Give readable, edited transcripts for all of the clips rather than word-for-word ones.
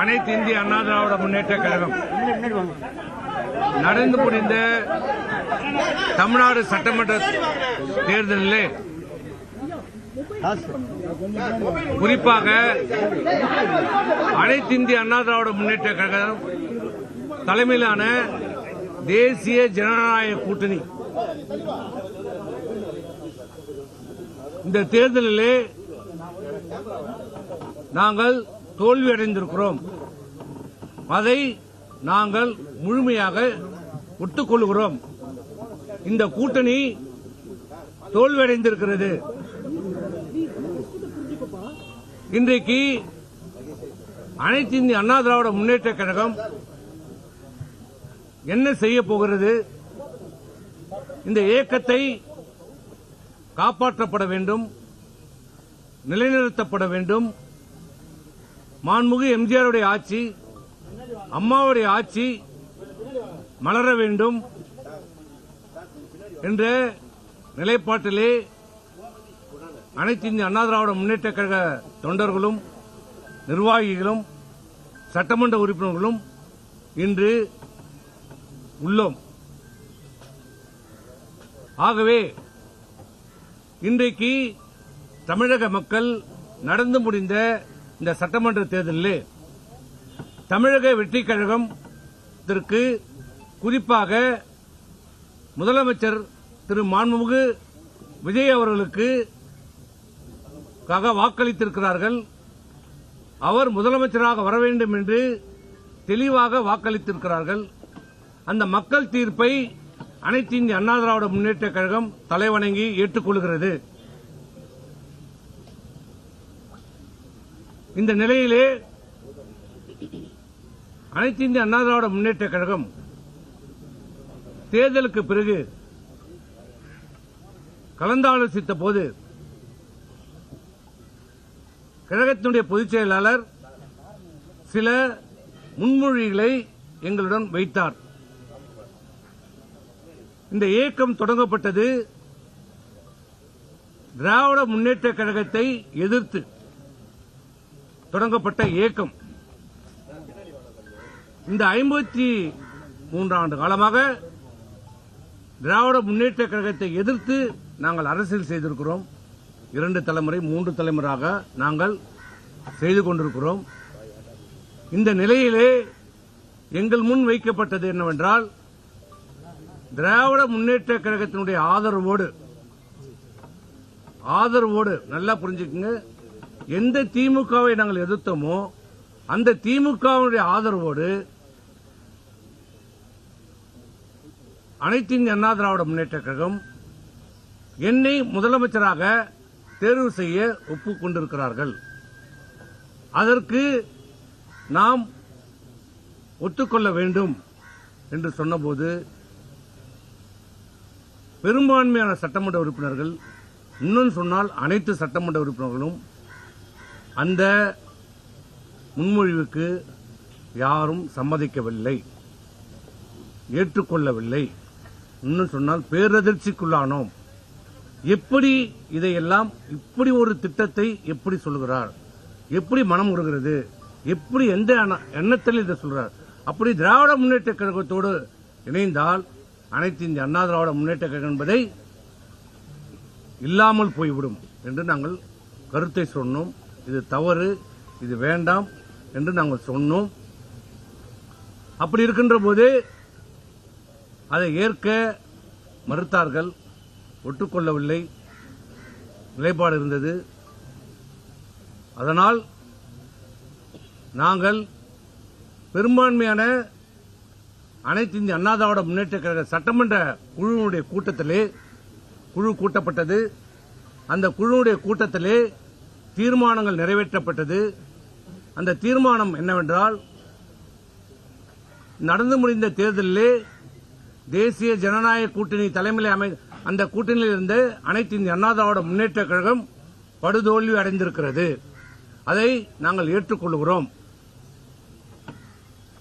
அனைத்து இந்திய அண்ணா திராவிட முன்னேற்ற கழகம் நடந்து முடிந்த தமிழ்நாடு சட்டமன்ற தேர்தலிலே குறிப்பாக அனைத்து இந்திய அண்ணா திராவிட முன்னேற்ற கழகம் தலைமையிலான தேசிய ஜனநாயக கூட்டணி இந்த தேர்தலிலே நாங்கள் தோல்வியடைந்திருக்கிறோம். அதை நாங்கள் முழுமையாக ஒத்துக்கொள்கிறோம். இந்த கூட்டணி தோல்வியடைந்திருக்கிறது. இன்றைக்கு அனைத்து இந்திய அண்ணா திராவிட முன்னேற்ற கழகம் என்ன செய்ய போகிறது? இந்த இயக்கத்தை காப்பாற்றப்பட வேண்டும், நிலைநிறுத்தப்பட வேண்டும். மாண்புமிகு எம்ஜிஆருடைய ஆட்சி, அம்மாவுடைய ஆட்சி மலர வேண்டும் என்ற நிலைப்பாட்டிலே அனைத்து இந்திய அண்ணா திராவிட முன்னேற்ற கழக தொண்டர்களும் நிர்வாகிகளும் சட்டமன்ற உறுப்பினர்களும் இன்று உள்ளோம். ஆகவே இன்றைக்கு தமிழக மக்கள் நடந்து முடிந்த இந்த சட்டமன்ற தேர்தலில் தமிழக வெற்றிக் கழகத்திற்கு குறிப்பாக முதலமைச்சர் திரு மாண்புமிகு விஜய் அவர்களுக்கு வாக்களித்திருக்கிறார்கள். அவர் முதலமைச்சராக வர வேண்டும் என்று தெளிவாக வாக்களித்திருக்கிறார்கள். அந்த மக்கள் தீர்ப்பை அனைத்து இந்திய அண்ணா திராவிட முன்னேற்ற கழகம் தலைவணங்கி ஏற்றுக்கொள்கிறது. இந்த நிலையிலே அனைத்து இந்திய அண்ணா திராவிட முன்னேற்ற கழகம் தேர்தலுக்கு பிறகு கலந்தாலோசித்த போது கழகத்தினுடைய பொதுச் செயலாளர் சில முன்மொழிகளை எங்களுடன் வைத்தார். இந்த இயக்கம் தொடங்கப்பட்டது திராவிட முன்னேற்ற கழகத்தை எதிர்த்து தொடங்கப்பட்ட இயக்கம். இந்த 53 ஆண்டு காலமாக திராவிட முன்னேற்ற கழகத்தை எதிர்த்து நாங்கள் அரசியல் செய்திருக்கிறோம். 2 தலைமுறை 3 தலைமுறையாக நாங்கள் செய்து கொண்டிருக்கிறோம். இந்த நிலையிலே எங்கள் முன் வைக்கப்பட்டது என்னவென்றால், திராவிட முன்னேற்ற கழகத்தினுடைய ஆதரவோடு நல்லா புரிஞ்சுக்குங்க, எந்த திமுகவை நாங்கள் எதிர்த்தோமோ அந்த திமுகவுடைய ஆதரவோடு அனைத்து இந்திய அண்ணா திராவிட முன்னேற்ற கழகம் என்னை முதலமைச்சராக தேர்வு செய்ய ஒப்புக்கொண்டிருக்கிறார்கள். அதற்கு நாம் ஒத்துக்கொள்ள வேண்டும் என்று சொன்னபோது பெரும்பான்மையான சட்டமன்ற உறுப்பினர்கள், இன்னும் சொன்னால் அனைத்து சட்டமன்ற உறுப்பினர்களும் அந்த முன்மொழிவுக்கு யாரும் சம்மதிக்கவில்லை, ஏற்றுக்கொள்ளவில்லை. இன்னும் சொன்னால் பேரதிர்ச்சிக்குள்ளானோம். எப்படி இதையெல்லாம், இப்படி ஒரு திட்டத்தை எப்படி சொல்கிறார், எப்படி மனம் உருகிறது, எப்படி எந்த எண்ணத்தில் இதை சொல்றார்? அப்படி திராவிட முன்னேற்ற கழகத்தோடு இணைந்தால் அனைத்து இந்திய அண்ணா திராவிட முன்னேற்ற கழகம் என்பதை இல்லாமல் போய்விடும் என்று நாங்கள் கருத்தை சொன்னோம். இது தவறு, இது வேண்டாம் என்று நாங்கள் சொன்னோம். அப்படி இருக்கின்ற போது அதை ஏற்க மறுத்தார்கள், ஒட்டுக்கொள்ளவில்லை, நிலைப்பாடு இருந்தது. அதனால் நாங்கள் பெரும்பான்மையான அனைத்து இந்திய அண்ணா திராவிட முன்னேற்ற கழக சட்டமன்ற குழுவினுடைய கூட்டத்திலே குழு கூட்டப்பட்டது. அந்த குழுவுடைய கூட்டத்திலே தீர்மானங்கள் நிறைவேற்றப்பட்டது. அந்த தீர்மானம் என்னவென்றால், நடந்து முடிந்த தேர்தலிலே தேசிய ஜனநாயக கூட்டணி தலைமையில் அந்த கூட்டணியில் இருந்து அனைத்து இந்திய அண்ணா திராவிட முன்னேற்ற கழகம் படுதோல்வி அடைந்திருக்கிறது. அதை நாங்கள் ஏற்றுக்கொள்கிறோம்.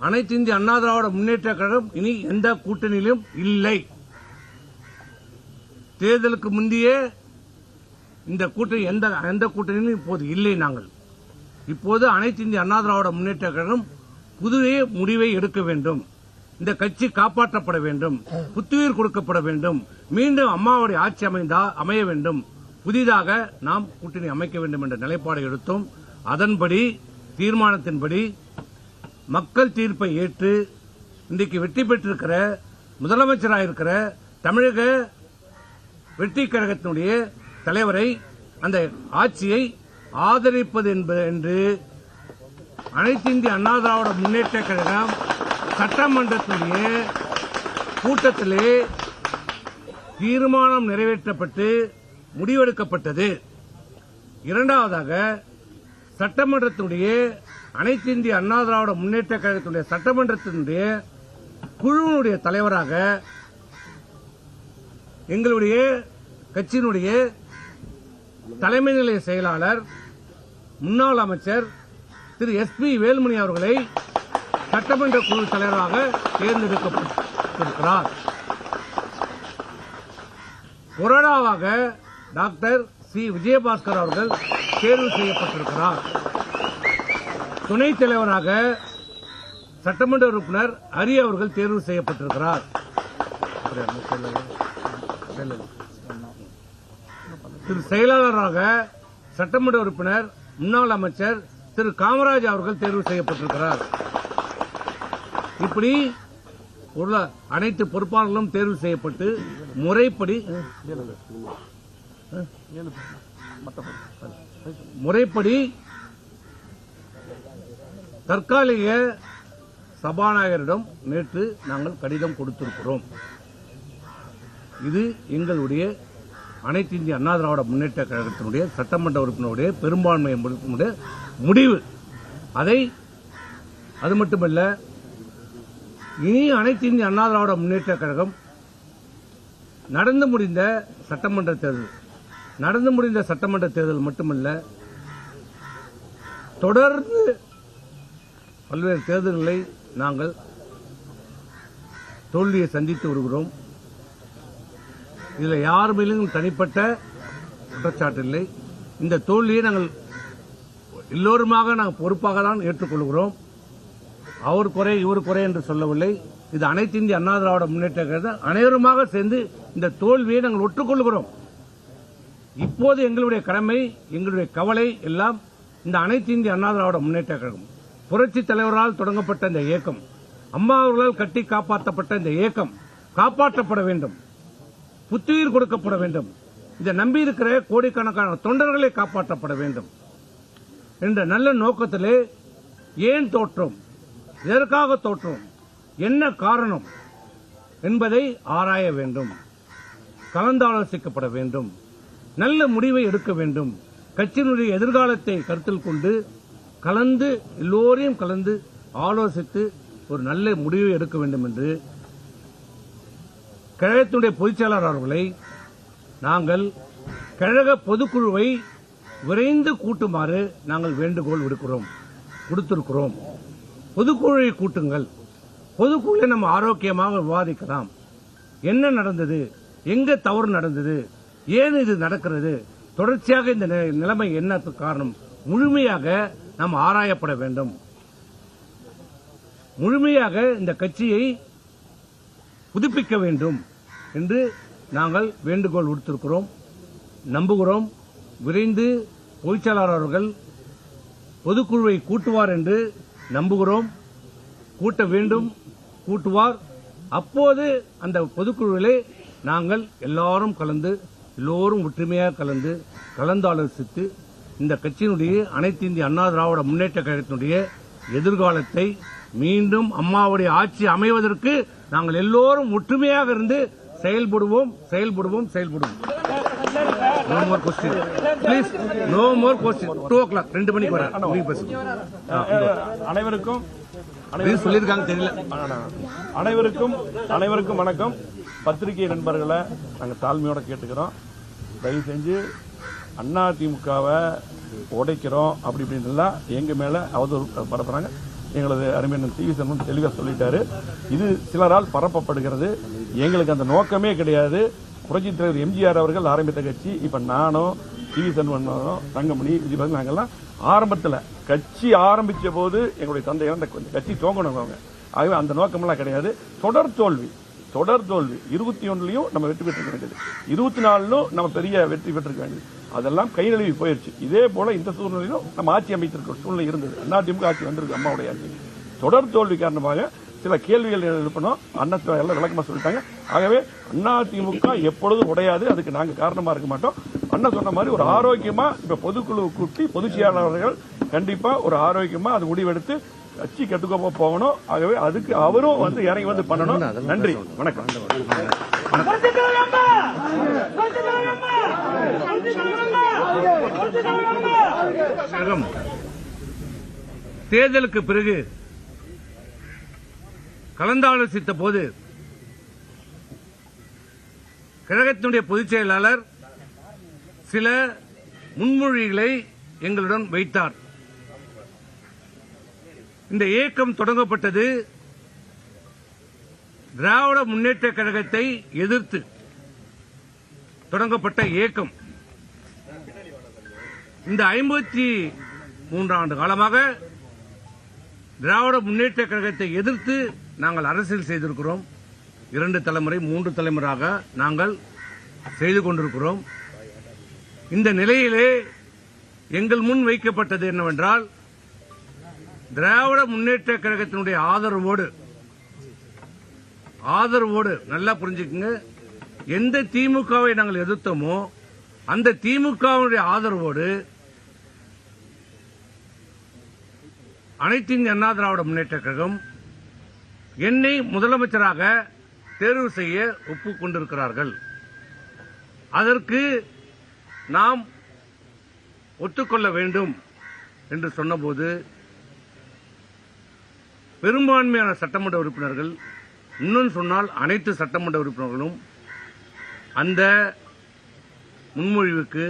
அனைத்து இந்திய அண்ணா திராவிட முன்னேற்ற கழகம் இனி எந்த கூட்டணியிலும் இல்லை. தேர்தலுக்கு முந்தைய இந்த கூட்டணி எந்த கூட்டணியிலும் இப்போது இல்லை. நாங்கள் இப்போது அனைத்து இந்திய அண்ணா திராவிட முன்னேற்ற கழகம் புதிய முடிவை எடுக்க வேண்டும். இந்த கட்சி காப்பாற்றப்பட வேண்டும், புத்துயிர் கொடுக்கப்பட வேண்டும், மீண்டும் அம்மாவுடைய ஆட்சி அமைய வேண்டும், புதிதாக நாம் கூட்டணி அமைக்க வேண்டும் என்ற நிலைப்பாடை எடுத்தோம். அதன்படி தீர்மானத்தின்படி மக்கள் தீர்ப்பை ஏற்று இன்றைக்கு வெற்றி பெற்றிருக்கிற முதலமைச்சராக இருக்கிற தமிழக வெற்றி கழகத்தினுடைய தலைவரை அந்த ஆட்சியை ஆதரிப்பது என்று அனைத்து இந்திய அண்ணா திராவிட முன்னேற்ற கழகம் சட்டமன்றத்தினுடைய கூட்டத்திலே தீர்மானம் நிறைவேற்றப்பட்டு முடிவெடுக்கப்பட்டது. இரண்டாவதாக சட்டமன்றத்தினுடைய அனைத்து இந்திய அண்ணா திராவிட முன்னேற்ற கழகத்தினுடைய சட்டமன்றத்தினுடைய குழுவினுடைய தலைவராக எங்களுடைய கட்சியினுடைய தலைமை நிலைய செயலாளர் முன்னாள் அமைச்சர் திரு SP வேலுமணி அவர்களை சட்டமன்ற குழு தலைவராக தேர்ந்தெடுக்கப்பட்டிருக்கிறார். கொறடாவாக டாக்டர் சி விஜயபாஸ்கர் அவர்கள் தேர்வு செய்யப்பட்டிருக்கிறார். துணைத் தலைவராக சட்டமன்ற உறுப்பினர் ஹரி அவர்கள் தேர்வு செய்யப்பட்டிருக்கிறார். திரு செயலாளராக சட்டமன்ற உறுப்பினர் முன்னாள் அமைச்சர் திரு காமராஜ் அவர்கள் தேர்வு செய்யப்பட்டிருக்கிறார். இப்படி உள்ள அனைத்து பொறுப்பாளர்களும் தேர்வு செய்யப்பட்டு முறைப்படி தற்காலிக சபாநாயகரிடம் நேற்று நாங்கள் கடிதம் கொடுத்திருக்கிறோம். இது எங்களுடைய அனைத்து இந்திய அண்ணா திராவிட முன்னேற்ற கழகத்தினுடைய சட்டமன்ற உறுப்பினருடைய பெரும்பான்மை முடிவு. அது மட்டுமல்ல, இனி அனைத்து இந்திய அண்ணா திராவிட முன்னேற்ற கழகம் நடந்து முடிந்த சட்டமன்ற தேர்தல் மட்டுமல்ல, தொடர்ந்து பல்வேறு தேர்தல்களை நாங்கள் தோல்வியை சந்தித்து வருகிறோம். இதில் யார் மேலும் தனிப்பட்ட குற்றச்சாட்டு இல்லை. இந்த தோல்வியை நாங்கள் எல்லோருமாக நாங்கள் பொறுப்பாக தான் ஏற்றுக்கொள்கிறோம். அவர் குறை இவர் குறை என்று சொல்லவில்லை. இது அனைத்து இந்திய அண்ணா திராவிட முன்னேற்ற கழகம் அனைவருமாக சேர்ந்து இந்த தோல்வியை நாங்கள் ஒற்றுக்கொள்கிறோம். இப்போது எங்களுடைய கடமை, எங்களுடைய கவலை எல்லாம் இந்த அனைத்து இந்திய அண்ணா திராவிட முன்னேற்ற கழகம் புரட்சி தலைவரால் தொடங்கப்பட்ட இந்த இயக்கம், அம்மா அவர்களால் கட்டி காப்பாற்றப்பட்ட இந்த இயக்கம் காப்பாற்றப்பட வேண்டும், புத்துயிர் கொடுக்கப்பட வேண்டும். இதை நம்பியிருக்கிற கோடிக்கணக்கான தொண்டர்களை காப்பாற்றப்பட வேண்டும் என்ற நல்ல நோக்கத்திலே ஏன் தோற்றோம், எதற்காக தோற்றோம், என்ன காரணம் என்பதை ஆராய வேண்டும், கலந்தாலோசிக்கப்பட வேண்டும், நல்ல முடிவை எடுக்க வேண்டும். கட்சியினுடைய எதிர்காலத்தை கருத்தில் கொண்டு எல்லோரையும் கலந்து ஆலோசித்து ஒரு நல்ல முடிவை எடுக்க வேண்டும் என்று கழகத்தினுடைய பொதுச்செயலாளர் அவர்களை நாங்கள் கழக பொதுக்குழுவை விரைந்து கூட்டுமாறு நாங்கள் வேண்டுகோள் கொடுத்திருக்கிறோம். பொதுக்குழுவை கூட்டுங்கள். பொதுக்குழுவை நம்ம ஆரோக்கியமாக விவாதிக்கலாம். என்ன நடந்தது, எங்க தவறு நடந்தது, ஏன் இது நடக்கிறது, தொடர்ச்சியாக இந்த நிலைமை என்ன காரணம், முழுமையாக நாம் ஆராயப்பட வேண்டும். முழுமையாக இந்த கட்சியை புதுப்பிக்க வேண்டும் என்று நாங்கள் வேண்டுகோள் விடுத்திருக்கிறோம். நம்புகிறோம் விரைந்து பொதுச்செயலாளர் அவர்கள் பொதுக்குழுவை கூட்டுவார் என்று நம்புகிறோம். கூட்ட வேண்டும், கூட்டுவார். அப்போது அந்த பொதுக்குழுவிலே நாங்கள் எல்லோரும் ஒற்றுமையாக கலந்தாலோசித்து இந்த கட்சியினுடைய அனைத்து இந்திய அண்ணா திராவிட முன்னேற்ற கழகத்தினுடைய எதிர்காலத்தை மீண்டும் அம்மாவுடைய ஆட்சி அமைவதற்கு நாங்கள் எல்லோரும் ஒற்றுமையாக இருந்து செயல்படுவோம். No more question. Please, no more question. 2 o'clock, 2 மணிக்கு வர. அனைவருக்கும் சொல்லியிருக்காங்க தெரியல. அனைவருக்கும் வணக்கம். பத்திரிகை நண்பர்களை நாங்கள் தாழ்மையோட கேட்டுக்கிறோம். தயவு செஞ்சு அதிமுகவை உடைக்கிறோம் அப்படி இப்படின்லாம் எங்க மேல அவதூறு பரப்புறாங்க. எங்களது அருமையான TV சண்முகம் தெளிவாக சொல்லிட்டாரு. இது சிலரால் பரப்பப்படுகிறது. எங்களுக்கு அந்த நோக்கமே கிடையாது. புரட்சித் தலைவர் MGR அவர்கள் ஆரம்பித்த கட்சி. இப்ப நானும் டிவி சண்முகம், தங்கமணி, விஜயபாஸ்கர், நாங்கெல்லாம் ஆரம்பத்தில் கட்சி ஆரம்பிச்ச போது எங்களுடைய தந்தையார் அந்த கட்சி துவங்கணும் அவங்க. ஆகவே அந்த நோக்கமெல்லாம் கிடையாது. தொடர் தோல்வி 21லயும் நம்ம வெற்றி பெற்றிருக்க வேண்டியது, 24லும் நம்ம பெரிய வெற்றி பெற்றிருக்க வேண்டியது, அதெல்லாம் கை நழுவி போயிடுச்சு. இதே போல இந்த சூழ்நிலையிலும் நம்ம ஆட்சி அமைத்திருக்க சூழ்நிலை இருந்தது. அதிமுக ஆட்சி வந்திருக்கு, அம்மாவுடைய ஆட்சி. தொடர் தோல்வி காரணமாக சில கேள்விகள் எழுப்பணும். அண்ணா எல்லாம் விளக்கமா சொல்லிட்டாங்க. ஆகவே அதிமுக எப்பொழுதும் உடையாது, அதுக்கு நாங்க காரணமா இருக்க மாட்டோம். அண்ணா சொன்ன மாதிரி ஒரு ஆரோக்கியமா இப்ப பொதுக்குழு கூட்டி பொதுச் செயலாளர்கள் கண்டிப்பா ஒரு ஆரோக்கியமா அது முடிவெடுத்து கட்சி கட்டுக்கோப்பா போகணும். ஆகவே அதுக்கு அவரும் இறங்கி பண்ணணும். நன்றி, வணக்கம். தேர்தலுக்கு பிறகு கலந்தாலோசித்த போது கழகத்தினுடைய பொதுச் செயலாளர் சில முன்மொழிகளை எங்களுடன் வைத்தார். இந்த இயக்கம் தொடங்கப்பட்டது திராவிட முன்னேற்ற கழகத்தை எதிர்த்து தொடங்கப்பட்ட இயக்கம். இந்த 53 ஆண்டு காலமாக திராவிட முன்னேற்ற கழகத்தை எதிர்த்து நாங்கள் அரசியல் செய்திருக்கிறோம். 2 தலைமுறை 3 தலைமுறையாக நாங்கள் செய்து கொண்டிருக்கிறோம். இந்த நிலையிலே எங்கள் முன் வைக்கப்பட்டது என்னவென்றால், திராவிட முன்னேற்ற கழகத்தினுடைய ஆதரவோடு நல்லா புரிஞ்சுக்குங்க, எந்த திமுகவை நாங்கள் எதிர்த்தோமோ அந்த திமுகவுடைய ஆதரவோடு அனைத்து இந்திய அண்ணா திராவிட முன்னேற்ற கழகம் என்னை முதலமைச்சராக தேர்வு செய்ய ஒப்புக்கொண்டிருக்கிறார்கள். அதற்கு நாம் ஒத்துக்கொள்ள வேண்டும் என்று சொன்னபோது பெரும்பான்மையான சட்டமன்ற உறுப்பினர்கள், இன்னும் சொன்னால் அனைத்து சட்டமன்ற உறுப்பினர்களும் அந்த முன்மொழிவுக்கு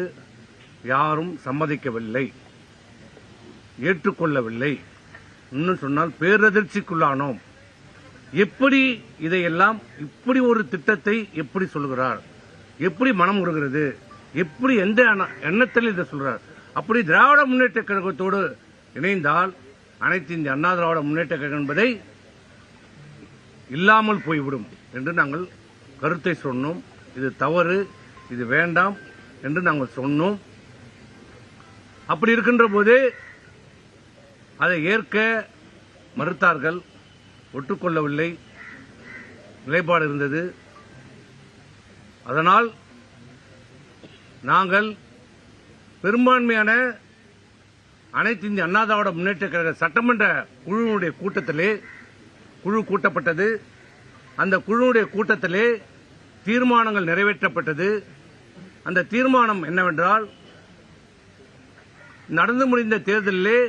யாரும் சம்மதிக்கவில்லை, ஏற்றுக்கொள்ளவில்லை. இன்னும் சொன்னால் பேரதிர்ச்சிக்குள்ளானோம். எப்படி இதையெல்லாம் இப்படி ஒரு திட்டத்தை எப்படி சொல்கிறார், எப்படி மனம் உருகிறது, எப்படி எந்த எண்ணத்தில் இதை சொல்றார்? அப்படி திராவிட முன்னேற்ற கழகத்தோடு இணைந்தால் அனைத்து இந்திய அண்ணா திராவிட முன்னேற்ற கழகம் என்பதை இல்லாமல் போய்விடும் என்று நாங்கள் கருத்தை சொன்னோம். இது தவறு, இது வேண்டாம் என்று நாங்கள் சொன்னோம். அப்படி இருக்கின்ற போது அதை ஏற்க மறுத்தார்கள், ஒட்டுக்கொள்ளவில்லை, நிலைப்பாடு இருந்தது. அதனால் நாங்கள் பெரும்பான்மையான அனைத்து இந்திய அண்ணா திராவிட முன்னேற்ற கழக சட்டமன்ற குழுவினுடைய கூட்டத்திலே குழு கூட்டப்பட்டது. அந்த குழுவுடைய கூட்டத்திலே தீர்மானங்கள் நிறைவேற்றப்பட்டது. அந்த தீர்மானம் என்னவென்றால், நடந்து முடிந்த தேர்தலிலே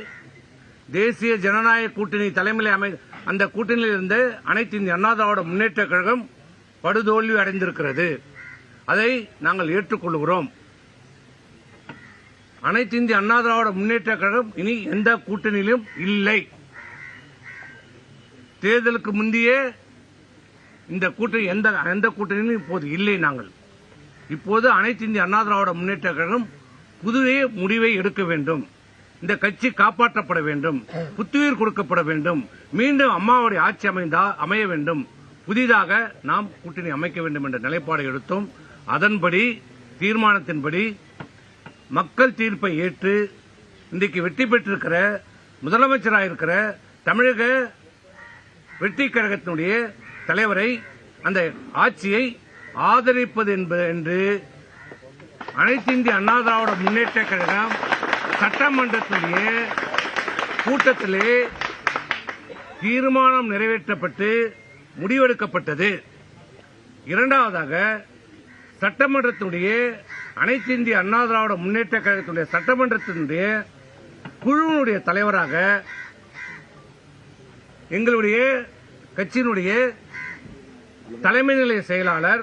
தேசிய ஜனநாயக கூட்டணி தலைமையில் அந்த கூட்டணியில் இருந்த அனைத்து இந்திய அண்ணா திராவிட முன்னேற்ற கழகம் படுதோல்வி அடைந்திருக்கிறது. அதை நாங்கள் ஏற்றுக்கொள்கிறோம். அனைத்து இந்திய அண்ணா திராவிட முன்னேற்ற கழகம் இனி எந்த கூட்டணியிலும் இல்லை. தேர்தலுக்கு முந்தையே இந்த கூட்டணி எந்த கூட்டணியிலும் இப்போது இல்லை. நாங்கள் இப்போது அனைத்து இந்திய அண்ணா திராவிட முன்னேற்ற கழகம் புதிய முடிவை எடுக்க வேண்டும். இந்த கட்சி காப்பாற்றப்பட வேண்டும், புத்துயிர் கொடுக்கப்பட வேண்டும், மீண்டும் அம்மாவுடைய ஆட்சி அமைய வேண்டும், புதிதாக நாம் கூட்டணி அமைக்க வேண்டும் என்ற நிலைப்பாடை எடுத்தோம். அதன்படி தீர்மானத்தின்படி மக்கள் தீர்ப்பை ஏற்று இன்றைக்கு வெற்றி பெற்றிருக்கிற முதலமைச்சராக இருக்கிற தமிழக வெற்றி கழகத்தினுடைய தலைவரை, அந்த ஆட்சியை ஆதரிப்பது என்று அனைத்து இந்திய அண்ணா திராவிட முன்னேற்ற கழகம் சட்டமன்றத்தினுடைய கூட்டத்திலே தீர்மானம் நிறைவேற்றப்பட்டு முடிவெடுக்கப்பட்டது. இரண்டாவதாக சட்டமன்றத்தினுடைய அனைத்து இந்திய அண்ணா திராவிட முன்னேற்ற கழகத்தினுடைய சட்டமன்றத்தினுடைய குழுவினுடைய தலைவராக எங்களுடைய கட்சியினுடைய தலைமை நிலைய செயலாளர்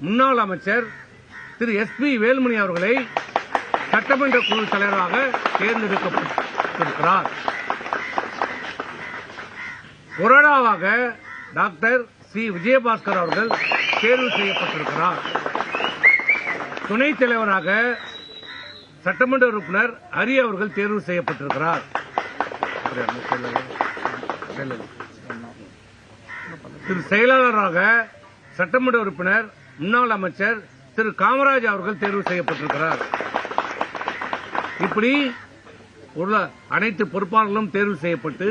முன்னாள் அமைச்சர் திரு SP வேலுமணி அவர்களை சட்டமன்ற குழு தலைவராக தேர்ந்தெடுக்கப்பட்டிருக்கிறார். கொறடாவாக டாக்டர் சி விஜயபாஸ்கர் அவர்கள் தேர்வு செய்யப்பட்டிருக்கிறார். துணைத் தலைவராக சட்டமன்ற உறுப்பினர் ஹரி அவர்கள் தேர்வு செய்யப்பட்டிருக்கிறார். திரு செயலாளராக சட்டமன்ற உறுப்பினர் முன்னாள் அமைச்சர் திரு காமராஜ் அவர்கள் தேர்வு செய்யப்பட்டிருக்கிறார். இப்படி உள்ள அனைத்து பொறுப்பாளர்களும் தேர்வு செய்யப்பட்டு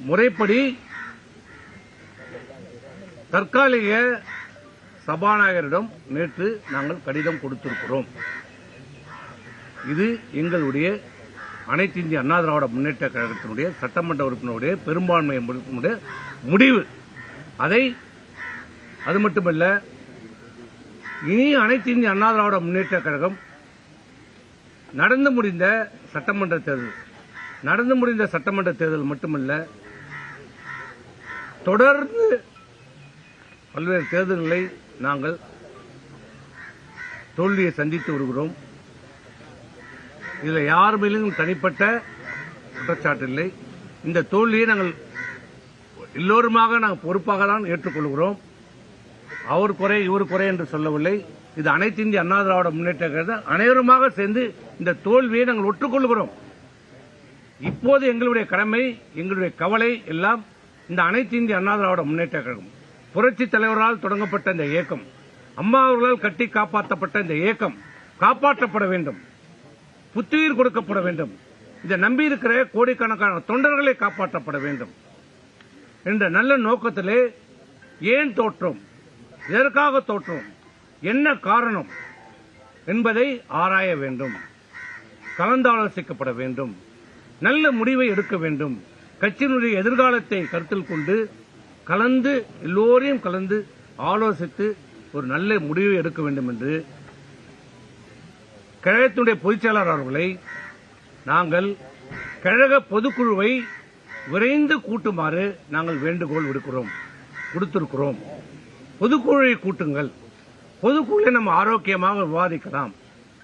முறைப்படி தற்காலிக சபாநாயகரிடம் நேற்று நாங்கள் கடிதம் கொடுத்திருக்கிறோம். இது எங்களுடைய அனைத்து இந்திய அண்ணா திராவிட முன்னேற்ற கழகத்தினுடைய சட்டமன்ற உறுப்பினருடைய பெரும்பான்மை முடிவு. அது மட்டுமல்ல, இனி அனைத்து இந்திய அண்ணா திராவிட முன்னேற்ற கழகம் நடந்து முடிந்த சட்டமன்ற தேர்தல் மட்டுமல்ல, தொடர்ந்து பல்வேறு தேர்தல்களை நாங்கள் தோல்வியை சந்தித்து வருகிறோம். இதில் யார் மேலும் தனிப்பட்ட குற்றச்சாட்டு இல்லை. இந்த தோல்வியை நாங்கள் எல்லோருமாக நாங்கள் பொறுப்பாக தான் ஏற்றுக்கொள்கிறோம். அவர் குறை இவர் குறை என்று சொல்லவில்லை. இது அனைத்து இந்திய அண்ணா திராவிட முன்னேற்ற கழகம் அனைவருமாக சேர்ந்து இந்த தோல்வியை நாங்கள் ஒற்றுக்கொள்கிறோம். இப்போது எங்களுடைய கடமை, எங்களுடைய கவலை எல்லாம் இந்த அனைத்து இந்திய அண்ணா திராவிட முன்னேற்ற கழகம் புரட்சி தலைவரால் தொடங்கப்பட்ட இந்த இயக்கம், அம்மா அவர்களால் கட்டி காப்பாற்றப்பட்ட இந்த இயக்கம் காப்பாற்றப்பட வேண்டும், புத்துயிர் கொடுக்கப்பட வேண்டும். இதை நம்பியிருக்கிற கோடிக்கணக்கான தொண்டர்களை காப்பாற்றப்பட வேண்டும் என்ற நல்ல நோக்கத்திலே ஏன் தோற்றோம், எதற்காக தோற்றோம், என்ன காரணம் என்பதை ஆராய வேண்டும், கலந்தாலோசிக்கப்பட வேண்டும், நல்ல முடிவை எடுக்க வேண்டும். கட்சியினுடைய எதிர்காலத்தை கருத்தில் கொண்டு எல்லோரையும் கலந்து ஆலோசித்து ஒரு நல்ல முடிவை எடுக்க வேண்டும் என்று கழகத்தினுடைய பொதுச்செயலாளர் அவர்களை நாங்கள் கழக பொதுக்குழுவை விரைந்து கூட்டுமாறு நாங்கள் வேண்டுகோள் கொடுத்திருக்கிறோம். பொதுக்குழுவை கூட்டுங்கள், பொதுக்குழுவை நம்ம ஆரோக்கியமாக விவாதிக்கலாம்.